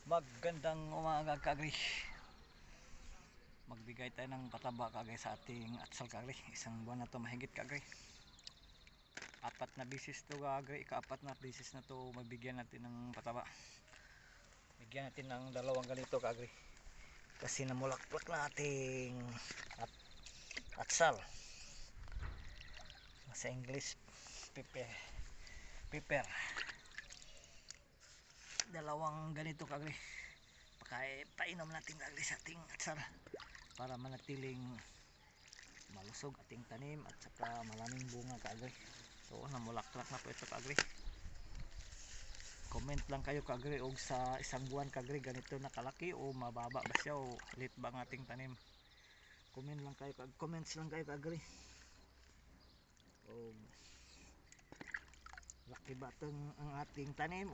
Magandang umaga kagri. Magbigay tayo ng pataba kagri sa ating atsal kagri. Isang buwan na to mahigit kagri. 4 na bisis to kagri. Ika-4 na bisis na to magbigyan natin ng pataba. Bigyan natin ng 2 ganito kagri. Kasi namulaklak na ating atsal. Sa English pepper. 2 ganito kagri. Painom natin kagri sa ating atsal para manatiling malusog ating tanim at saka maraming bunga kagri. So namulaklak na po ito kagri. Comment lang kayo kagri og sa isang buwan kagri ganito nakalaki o mababa ba siya o lit ba ang ating tanim. Comments lang kayo kagri. O laki ba ang ating tanim